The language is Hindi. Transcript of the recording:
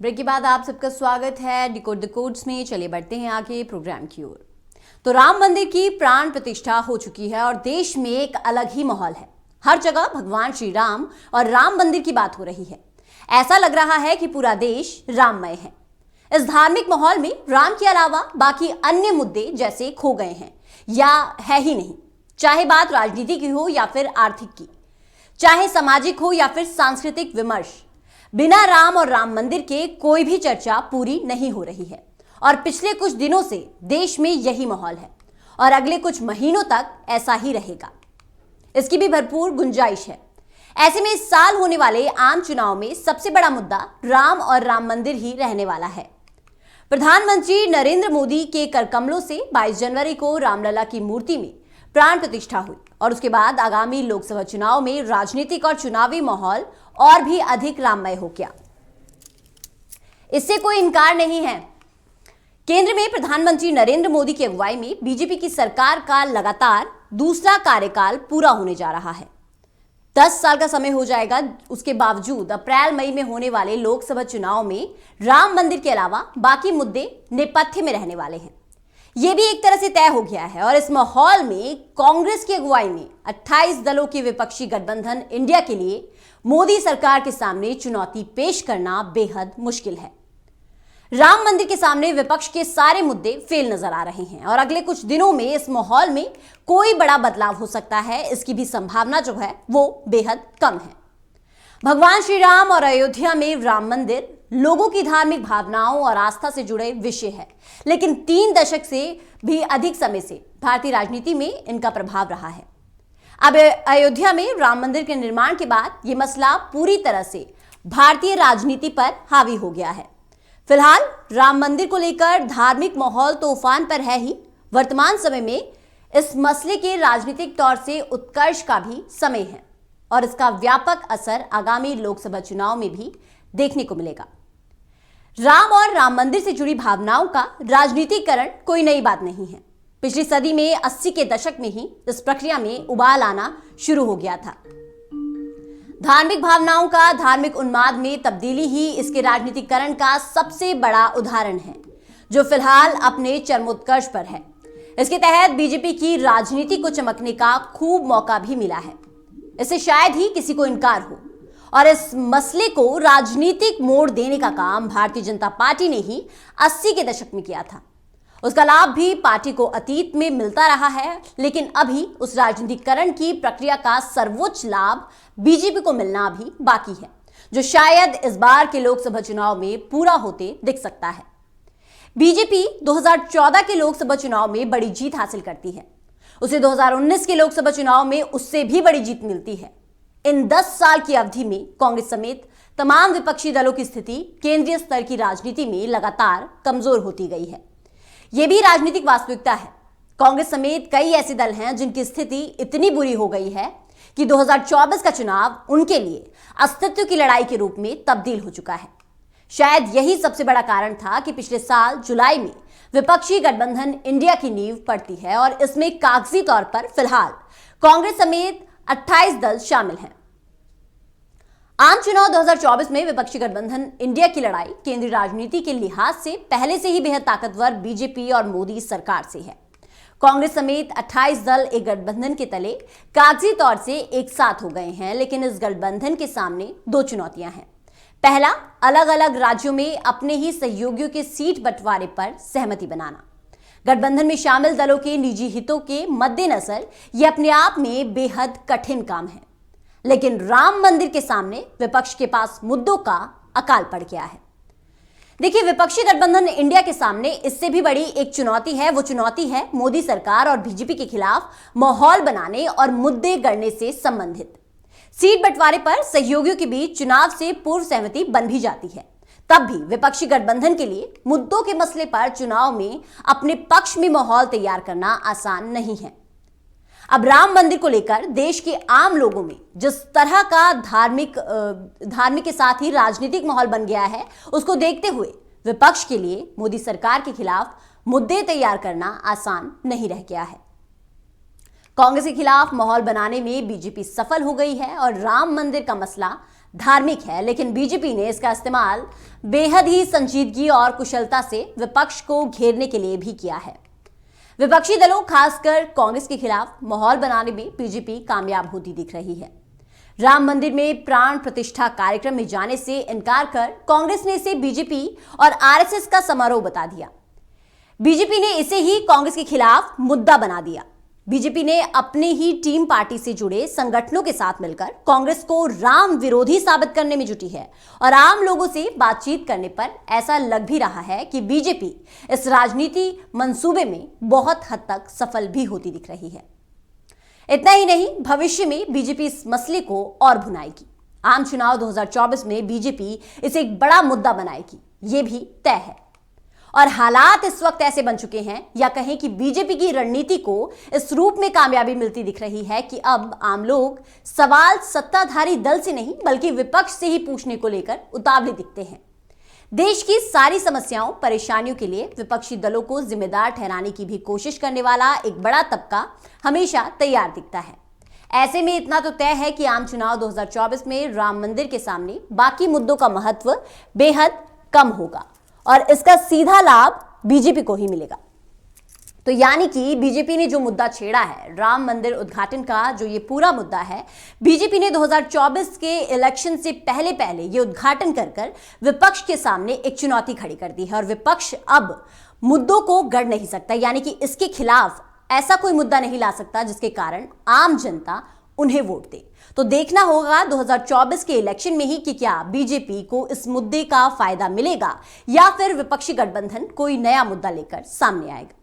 ब्रेक के बाद आप सबका स्वागत है डिकोड द कोड्स में। चलिए बढ़ते हैं आगे प्रोग्राम की ओर। तो राम मंदिर की प्राण प्रतिष्ठा हो चुकी है और देश में एक अलग ही माहौल है। हर जगह भगवान श्री राम और राम मंदिर की बात हो रही है। ऐसा लग रहा है कि पूरा देश राममय है। इस धार्मिक माहौल में राम के अलावा बाकी अन्य मुद्दे जैसे खो गए हैं या है ही नहीं। चाहे बात राजनीति की हो या फिर आर्थिक की, चाहे सामाजिक हो या फिर सांस्कृतिक विमर्श, बिना राम और राम मंदिर के कोई भी चर्चा पूरी नहीं हो रही है। और पिछले कुछ दिनों से देश में यही माहौल है और अगले कुछ महीनों तक ऐसा ही रहेगा। इसकी भी भरपूर गुंजाइश है। ऐसे में इस साल होने वाले आम चुनाव में सबसे बड़ा मुद्दा राम और राम मंदिर ही रहने वाला है। प्रधानमंत्री नरेंद्र मोदी के करकमलों से 22 जनवरी को रामलला की मूर्ति में प्राण प्रतिष्ठा हुई और उसके बाद आगामी लोकसभा चुनाव में राजनीतिक और चुनावी माहौल और भी अधिक राममय हो गया। इससे कोई इनकार नहीं है। केंद्र में प्रधानमंत्री नरेंद्र मोदी की अगुवाई में बीजेपी की सरकार का लगातार दूसरा कार्यकाल पूरा होने जा रहा है। 10 साल का समय हो जाएगा। उसके बावजूद अप्रैल मई में होने वाले लोकसभा चुनाव में राम मंदिर के अलावा बाकी मुद्दे नेपथ्य में रहने वाले हैं। यह भी एक तरह से तय हो गया है। और इस माहौल में कांग्रेस की अगुवाई में 28 दलों की विपक्षी गठबंधन इंडिया के लिए मोदी सरकार के सामने चुनौती पेश करना बेहद मुश्किल है। राम मंदिर के सामने विपक्ष के सारे मुद्दे फेल नजर आ रहे हैं और अगले कुछ दिनों में इस माहौल में कोई बड़ा बदलाव हो सकता है, इसकी भी संभावना जो है वो बेहद कम है। भगवान श्री राम और अयोध्या में राम मंदिर लोगों की धार्मिक भावनाओं और आस्था से जुड़े विषय है, लेकिन 3 दशक से भी अधिक समय से भारतीय राजनीति में इनका प्रभाव रहा है। अब अयोध्या में राम मंदिर के निर्माण के बाद यह मसला पूरी तरह से भारतीय राजनीति पर हावी हो गया है। फिलहाल राम मंदिर को लेकर धार्मिक माहौल तो उफान पर है ही, वर्तमान समय में इस मसले के राजनीतिक तौर से उत्कर्ष का भी समय है और इसका व्यापक असर आगामी लोकसभा चुनाव में भी देखने को मिलेगा। राम और राम मंदिर से जुड़ी भावनाओं का राजनीतिकरण कोई नई बात नहीं है। पिछली सदी में 80 के दशक में ही इस प्रक्रिया में उबाल आना शुरू हो गया था। धार्मिक भावनाओं का धार्मिक उन्माद में तब्दीली ही इसके राजनीतिकरण का सबसे बड़ा उदाहरण है, जो फिलहाल अपने चरमोत्कर्ष पर है। इसके तहत बीजेपी की राजनीति को चमकने का खूब मौका भी मिला है। इससे शायद ही किसी को इनकार हो। और इस मसले को राजनीतिक मोड़ देने का काम भारतीय जनता पार्टी ने ही 80 के दशक में किया था। उसका लाभ भी पार्टी को अतीत में मिलता रहा है, लेकिन अभी उस राजनीतिकरण की प्रक्रिया का सर्वोच्च लाभ बीजेपी को मिलना भी बाकी है, जो शायद इस बार के लोकसभा चुनाव में पूरा होते दिख सकता है। बीजेपी 2014 के लोकसभा चुनाव में बड़ी जीत हासिल करती है। उसे 2019 के लोकसभा चुनाव में उससे भी बड़ी जीत मिलती है। इन 10 साल की अवधि में कांग्रेस समेत तमाम विपक्षी दलों की स्थिति केंद्रीय स्तर की राजनीति में लगातार कमजोर होती गई है। यह भी राजनीतिक वास्तविकता है। कांग्रेस समेत कई ऐसे दल हैं जिनकी स्थिति इतनी बुरी हो गई है कि 2024 का चुनाव उनके लिए अस्तित्व की लड़ाई के रूप में तब्दील हो चुका है। शायद यही सबसे बड़ा कारण था कि पिछले साल जुलाई में विपक्षी गठबंधन इंडिया की नींव पड़ती है और इसमें कागजी तौर पर फिलहाल कांग्रेस समेत 28 दल शामिल हैं। आम चुनाव 2024 में विपक्षी गठबंधन इंडिया की लड़ाई केंद्रीय राजनीति के लिहाज से पहले से ही बेहद ताकतवर बीजेपी और मोदी सरकार से है। कांग्रेस समेत 28 दल एक गठबंधन के तले कागजी तौर से एक साथ हो गए हैं, लेकिन इस गठबंधन के सामने 2 चुनौतियां हैं। पहला, अलग अलग राज्यों में अपने ही सहयोगियों के सीट बंटवारे पर सहमति बनाना। गठबंधन में शामिल दलों के निजी हितों के मद्देनजर यह अपने आप में बेहद कठिन काम है, लेकिन राम मंदिर के सामने विपक्ष के पास मुद्दों का अकाल पड़ गया है। देखिए, विपक्षी गठबंधन इंडिया के सामने इससे भी बड़ी एक चुनौती है। वो चुनौती है मोदी सरकार और बीजेपी के खिलाफ माहौल बनाने और मुद्दे गढ़ने से संबंधित। सीट बंटवारे पर सहयोगियों के बीच चुनाव से पूर्व सहमति बन भी जाती है, तब भी विपक्षी गठबंधन के लिए मुद्दों के मसले पर चुनाव में अपने पक्ष में माहौल तैयार करना आसान नहीं है। अब राम मंदिर को लेकर देश के आम लोगों में जिस तरह का धार्मिक के साथ ही राजनीतिक माहौल बन गया है, उसको देखते हुए विपक्ष के लिए मोदी सरकार के खिलाफ मुद्दे तैयार करना आसान नहीं रह गया है। कांग्रेस के खिलाफ माहौल बनाने में बीजेपी सफल हो गई है और राम मंदिर का मसला धार्मिक है, लेकिन बीजेपी ने इसका इस्तेमाल बेहद ही संजीदगी और कुशलता से विपक्ष को घेरने के लिए भी किया है। विपक्षी दलों, खासकर कांग्रेस के खिलाफ माहौल बनाने में बीजेपी कामयाब होती दिख रही है। राम मंदिर में प्राण प्रतिष्ठा कार्यक्रम में जाने से इनकार कर कांग्रेस ने इसे बीजेपी और आरएसएस का समारोह बता दिया। बीजेपी ने इसे ही कांग्रेस के खिलाफ मुद्दा बना दिया। बीजेपी ने अपने ही टीम पार्टी से जुड़े संगठनों के साथ मिलकर कांग्रेस को राम विरोधी साबित करने में जुटी है और आम लोगों से बातचीत करने पर ऐसा लग भी रहा है कि बीजेपी इस राजनीति मंसूबे में बहुत हद तक सफल भी होती दिख रही है। इतना ही नहीं, भविष्य में बीजेपी इस मसले को और भुनाएगी। आम चुनाव 2024 में बीजेपी इसे एक बड़ा मुद्दा बनाएगी, ये भी तय है। और हालात इस वक्त ऐसे बन चुके हैं, या कहें कि बीजेपी की रणनीति को इस रूप में कामयाबी मिलती दिख रही है कि अब आम लोग सवाल सत्ताधारी दल से नहीं बल्कि विपक्ष से ही पूछने को लेकर उतावले दिखते हैं। देश की सारी समस्याओं, परेशानियों के लिए विपक्षी दलों को जिम्मेदार ठहराने की भी कोशिश करने वाला एक बड़ा तबका हमेशा तैयार दिखता है। ऐसे में इतना तो तय है कि आम चुनाव 2024 में राम मंदिर के सामने बाकी मुद्दों का महत्व बेहद कम होगा और इसका सीधा लाभ बीजेपी को ही मिलेगा। तो यानी कि बीजेपी ने जो मुद्दा छेड़ा है, राम मंदिर उद्घाटन का जो ये पूरा मुद्दा है, बीजेपी ने 2024 के इलेक्शन से पहले पहले ये उद्घाटन कर विपक्ष के सामने एक चुनौती खड़ी कर दी है और विपक्ष अब मुद्दों को गढ़ नहीं सकता, यानी कि इसके खिलाफ ऐसा कोई मुद्दा नहीं ला सकता जिसके कारण आम जनता उन्हें वोट दे। तो देखना होगा 2024 के इलेक्शन में ही कि क्या बीजेपी को इस मुद्दे का फायदा मिलेगा या फिर विपक्षी गठबंधन कोई नया मुद्दा लेकर सामने आएगा।